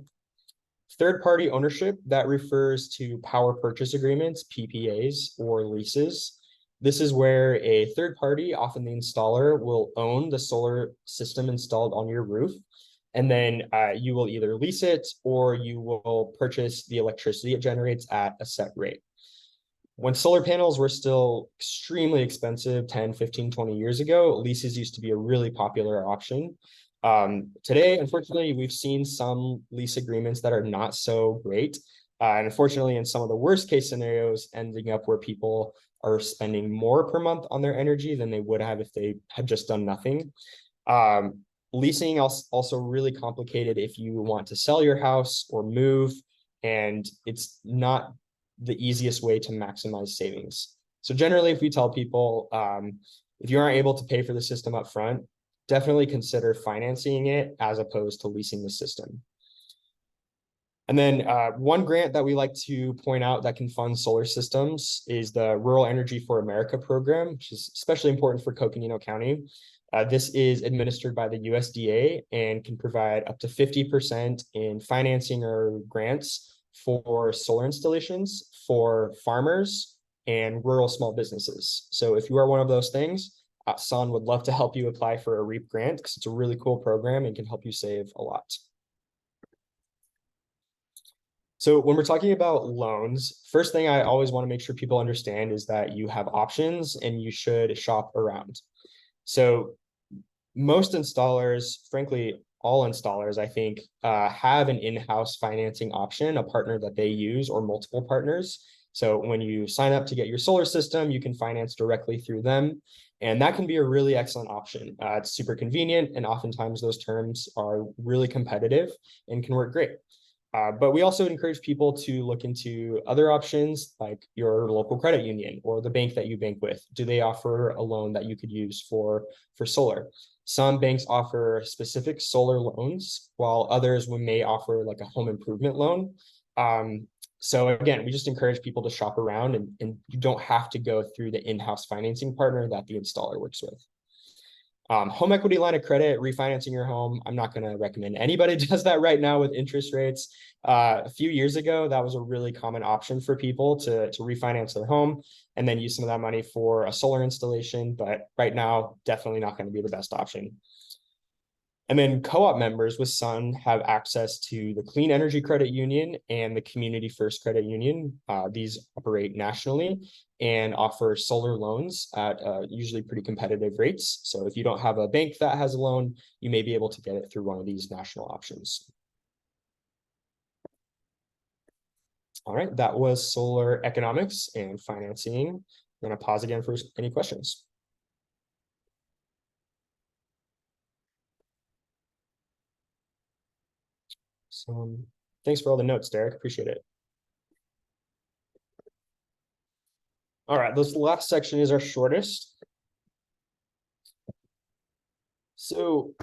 Third-party ownership, that refers to power purchase agreements, PPAs, or leases. This is where a third party, often the installer, will own the solar system installed on your roof. And then you will either lease it or you will purchase the electricity it generates at a set rate. When solar panels were still extremely expensive 10, 15, 20 years ago, leases used to be a really popular option. Today, unfortunately, we've seen some lease agreements that are not so great. And unfortunately, in some of the worst case scenarios, ending up where people are spending more per month on their energy than they would have if they had just done nothing. Leasing also really complicated if you want to sell your house or move, and it's not the easiest way to maximize savings. So generally, if we tell people, if you aren't able to pay for the system up front, definitely consider financing it as opposed to leasing the system. And then one grant that we like to point out that can fund solar systems is the Rural Energy for America program, which is especially important for Coconino County. This is administered by the USDA and can provide up to 50% in financing or grants for solar installations for farmers and rural small businesses. So if you are one of those things, Sun would love to help you apply for a REAP grant because it's a really cool program and can help you save a lot. So when we're talking about loans, first thing I always want to make sure people understand is that you have options and you should shop around. So most installers, frankly, all installers, I think, have an in-house financing option, a partner that they use or multiple partners. So when you sign up to get your solar system, you can finance directly through them. And that can be a really excellent option. It's super convenient, and oftentimes those terms are really competitive and can work great. But we also encourage people to look into other options like your local credit union or the bank that you bank with. Do they offer a loan that you could use for solar? Some banks offer specific solar loans, while others may offer like a home improvement loan. So again, we just encourage people to shop around, and you don't have to go through the in-house financing partner that the installer works with. Home equity line of credit, refinancing your home. I'm not going to recommend anybody does that right now with interest rates. A few years ago, that was a really common option for people to refinance their home and then use some of that money for a solar installation. But right now, definitely not going to be the best option. And then co-op members with Sun have access to the Clean Energy Credit Union and the Community First Credit Union. These operate nationally and offer solar loans at usually pretty competitive rates. So if you don't have a bank that has a loan, you may be able to get it through one of these national options. All right, that was solar economics and financing. I'm going to pause again for any questions. So thanks for all the notes, Derek. Appreciate it. All right, this last section is our shortest. So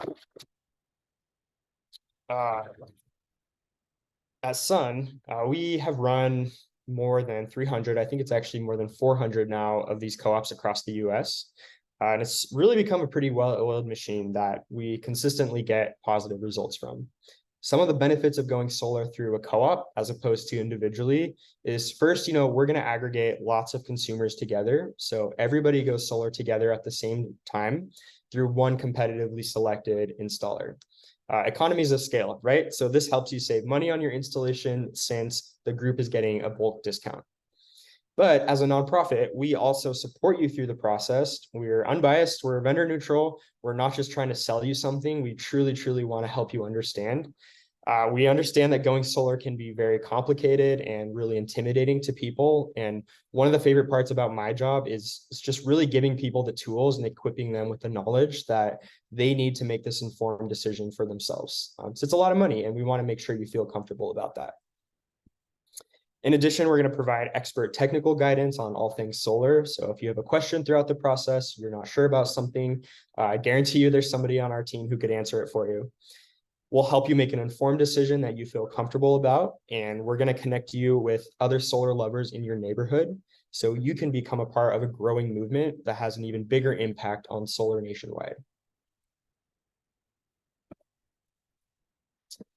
at Sun, we have run more than 300, I think it's actually more than 400 now of these co-ops across the US. And it's really become a pretty well-oiled machine that we consistently get positive results from. Some of the benefits of going solar through a co-op as opposed to individually is first, we're going to aggregate lots of consumers together. So everybody goes solar together at the same time through one competitively selected installer. Economies of scale, right? So this helps you save money on your installation since the group is getting a bulk discount. But as a nonprofit, we also support you through the process. We're unbiased, we're vendor neutral. We're not just trying to sell you something. We truly, truly want to help you understand. We understand that going solar can be very complicated and really intimidating to people. And one of the favorite parts about my job is just really giving people the tools and equipping them with the knowledge that they need to make this informed decision for themselves. So it's a lot of money, and we want to make sure you feel comfortable about that. In addition, we're going to provide expert technical guidance on all things solar. So if you have a question throughout the process, you're not sure about something, I guarantee you there's somebody on our team who could answer it for you. We'll help you make an informed decision that you feel comfortable about, and we're going to connect you with other solar lovers in your neighborhood so you can become a part of a growing movement that has an even bigger impact on solar nationwide.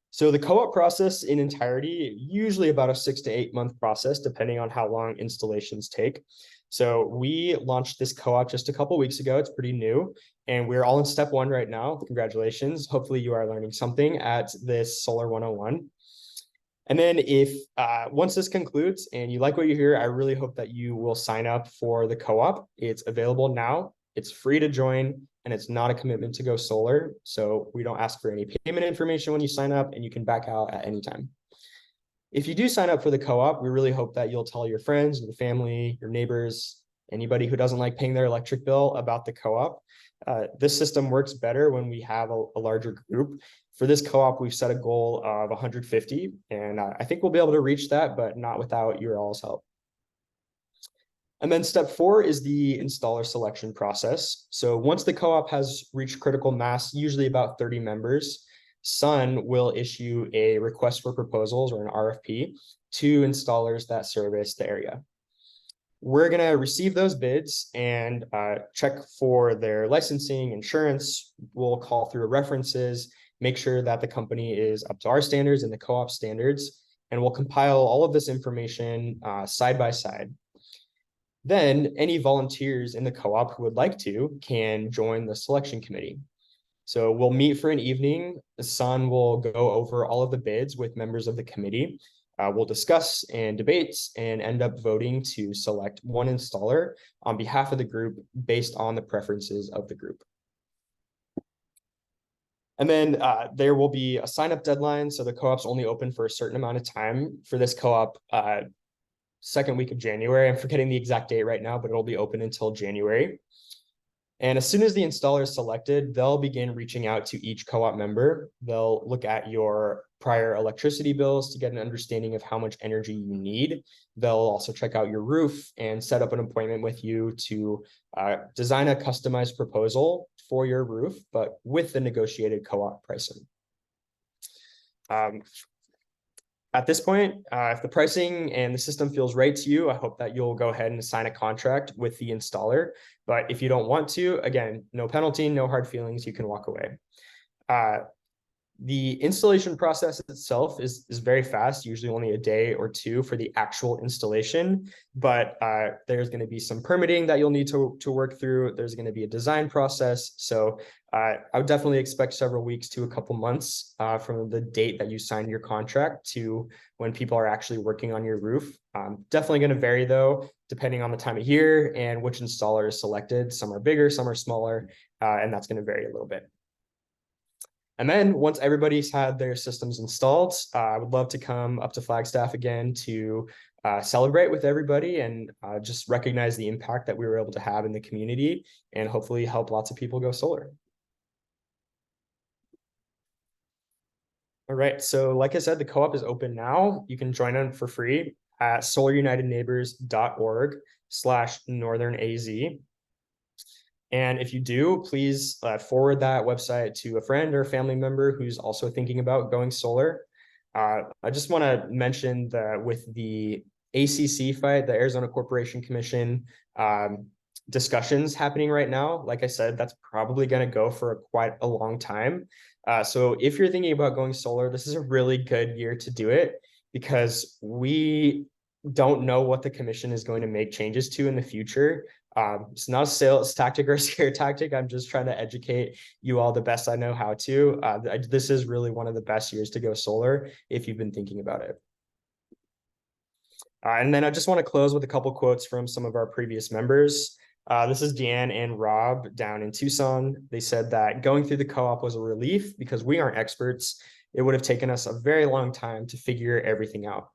So the co-op process in entirety, usually about a 6 to 8 month process, depending on how long installations take. So we launched this co-op just a couple weeks ago. It's pretty new, and we're all in step 1 right now. Congratulations. Hopefully you are learning something at this Solar 101. And then if once this concludes and you like what you hear, I really hope that you will sign up for the co-op. It's available now. It's free to join, and it's not a commitment to go solar. So we don't ask for any payment information when you sign up, and you can back out at any time. If you do sign up for the co-op, we really hope that you'll tell your friends, your family, your neighbors, anybody who doesn't like paying their electric bill about the co-op. This system works better when we have a larger group. For this co-op, we've set a goal of 150, and I think we'll be able to reach that, but not without your all's help. And then step 4 is the installer selection process. So once the co-op has reached critical mass, usually about 30 members, Sun will issue a request for proposals or an RFP to installers that service the area. We're going to receive those bids and check for their licensing, insurance. We'll call through references, make sure that the company is up to our standards and the co-op standards, and we'll compile all of this information side by side. Then any volunteers in the co-op who would like to can join the selection committee. So we'll meet for an evening. Sun will go over all of the bids with members of the committee. We'll discuss and debate and end up voting to select one installer on behalf of the group based on the preferences of the group. And then there will be a sign-up deadline. So the co-op's only open for a certain amount of time. For this co-op, second week of January. I'm forgetting the exact date right now, but it'll be open until January. And as soon as the installer is selected, they'll begin reaching out to each co-op member. They'll look at your prior electricity bills to get an understanding of how much energy you need. They'll also check out your roof and set up an appointment with you to design a customized proposal for your roof, but with the negotiated co-op pricing. At this point, if the pricing and the system feels right to you, I hope that you'll go ahead and sign a contract with the installer. But if you don't want to, again, no penalty, no hard feelings, you can walk away. The installation process itself is very fast, usually only a day or two for the actual installation, but there's going to be some permitting that you'll need to work through. There's going to be a design process. So I would definitely expect several weeks to a couple months from the date that you sign your contract to when people are actually working on your roof. Definitely going to vary though, depending on the time of year and which installer is selected. Some are bigger, some are smaller, and that's going to vary a little bit. And then once everybody's had their systems installed, I would love to come up to Flagstaff again to celebrate with everybody and just recognize the impact that we were able to have in the community and hopefully help lots of people go solar. All right, so like I said, the co-op is open now. You can join in for free at solarunitedneighbors.org/northernaz. And if you do, please forward that website to a friend or a family member who's also thinking about going solar. I just want to mention that with the ACC fight, the Arizona Corporation Commission discussions happening right now, like I said, that's probably going to go for quite a long time. So if you're thinking about going solar, this is a really good year to do it because we don't know what the commission is going to make changes to in the future. It's not a sales tactic or a scare tactic. I'm just trying to educate you all the best I know how to. This is really one of the best years to go solar if you've been thinking about it. And then I just want to close with a couple quotes from some of our previous members. This is Deanne and Rob down in Tucson. They said that going through the co-op was a relief because we aren't experts. It would have taken us a very long time to figure everything out.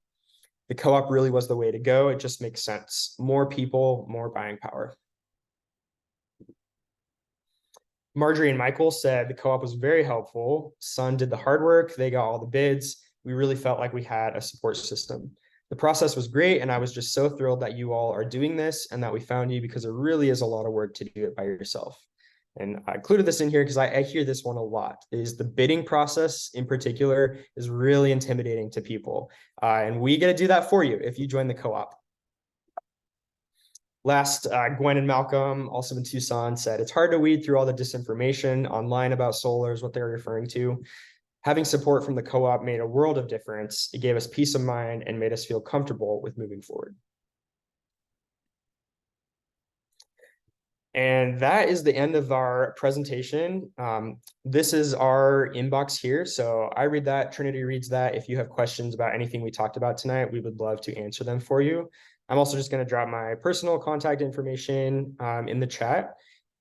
The co-op really was the way to go. It just makes sense. More people, more buying power. Marjorie and Michael said the co-op was very helpful. Sun did the hard work. They got all the bids. We really felt like we had a support system. The process was great, and I was just so thrilled that you all are doing this and that we found you because it really is a lot of work to do it by yourself. And I included this in here because I hear this one a lot, is the bidding process in particular is really intimidating to people. And we get to do that for you if you join the co-op. Last, Gwen and Malcolm, also in Tucson, said, it's hard to weed through all the disinformation online about solar is what they're referring to. Having support from the co-op made a world of difference. It gave us peace of mind and made us feel comfortable with moving forward. And that is the end of our presentation. This is our inbox here. So I read that, Trinity reads that. If you have questions about anything we talked about tonight, we would love to answer them for you. I'm also just going to drop my personal contact information in the chat,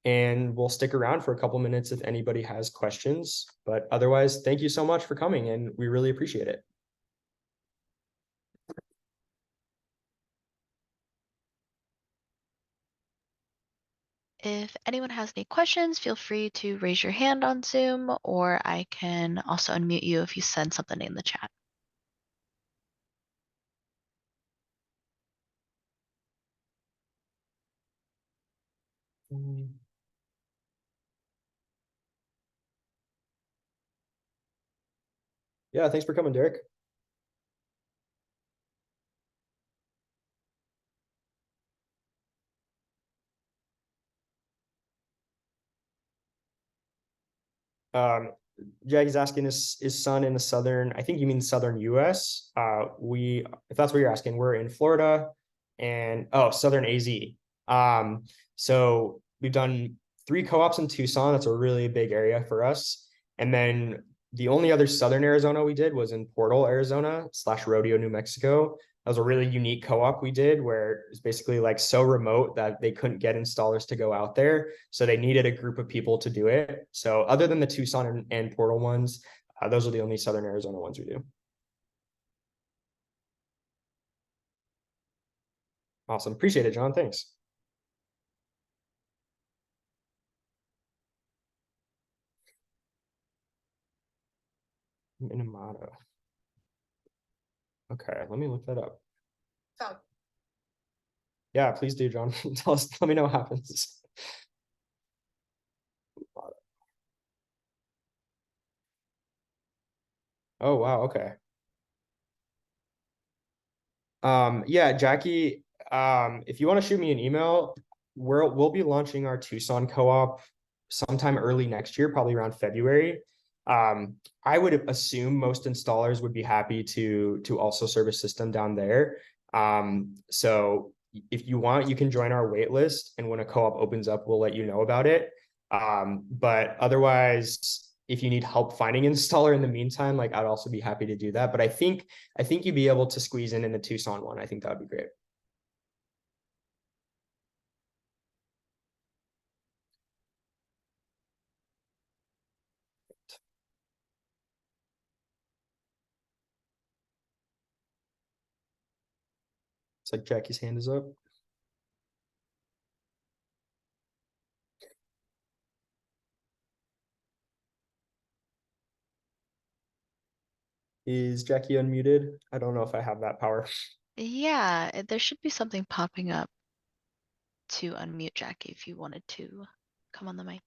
and we'll stick around for a couple minutes if anybody has questions. But otherwise, thank you so much for coming, and we really appreciate it. If anyone has any questions, feel free to raise your hand on Zoom, or I can also unmute you if you send something in the chat. Yeah, thanks for coming, Derek. Jackie's asking, is Sun in the southern, I think you mean southern US. If that's what you're asking, we're in Florida and southern AZ. So we've done 3 co-ops in Tucson. That's a really big area for us. And then the only other southern Arizona we did was in Portal, Arizona / Rodeo, New Mexico. That was a really unique co-op we did where it's basically like so remote that they couldn't get installers to go out there. So they needed a group of people to do it. So other than the Tucson and Portal ones, those are the only southern Arizona ones we do. Awesome. Appreciate it, John. Thanks. Minamata. Okay, let me look that up. Yeah, please do, John. Let me know what happens. Oh, wow. Okay. Yeah, Jackie, if you want to shoot me an email, we'll be launching our Tucson co-op sometime early next year, probably around February. I would assume most installers would be happy to also serve a system down there. So if you want, you can join our wait list, and when a co-op opens up, we'll let you know about it. But otherwise, if you need help finding an installer in the meantime, like I'd also be happy to do that. But I think you'd be able to squeeze in the Tucson one. I think that would be great. It's like Jackie's hand is up. Is Jackie unmuted? I don't know if I have that power. Yeah, there should be something popping up to unmute Jackie if you wanted to come on the mic.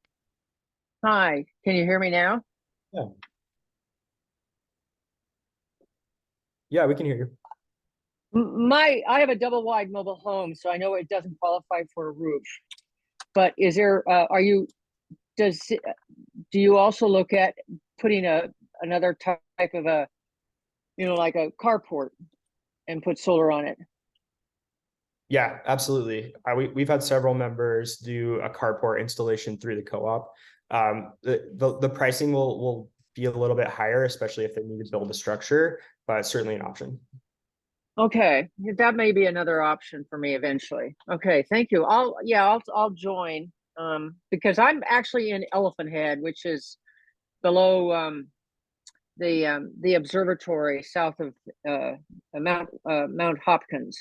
Hi, can you hear me now? Yeah, we can hear you. I have a double wide mobile home, so I know it doesn't qualify for a roof. But is there, do you also look at putting another type of a, like a carport and put solar on it? Yeah, absolutely. We've had several members do a carport installation through the co-op. The pricing will be a little bit higher, especially if they need to build a structure, but certainly an option. Okay, that may be another option for me eventually. Okay, thank you. I'll join because I'm actually in Elephant Head, which is below the observatory south of Mount Hopkins.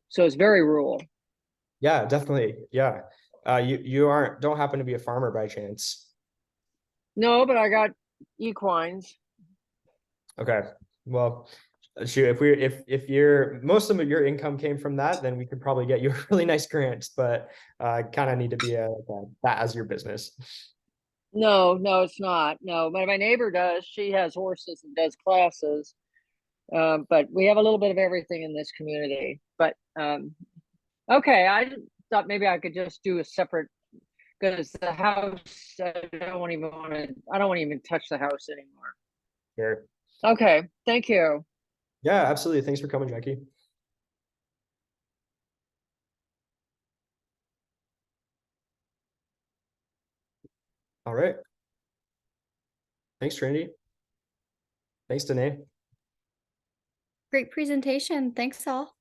So it's very rural. Yeah, definitely. Yeah. You don't happen to be a farmer by chance? No, but I got equines. Okay. Well, shoot, if you're most of your income came from that, then we could probably get you a really nice grant, but kind of need to be that as your business. No, it's not. No, but my neighbor does. She has horses and does classes. But we have a little bit of everything in this community. But okay, I thought maybe I could just do a separate, because the house, I don't want to even touch the house anymore. Sure. Okay, thank you. Yeah, absolutely. Thanks for coming, Jackie. All right. Thanks, Trinity. Thanks, Danae. Great presentation. Thanks all.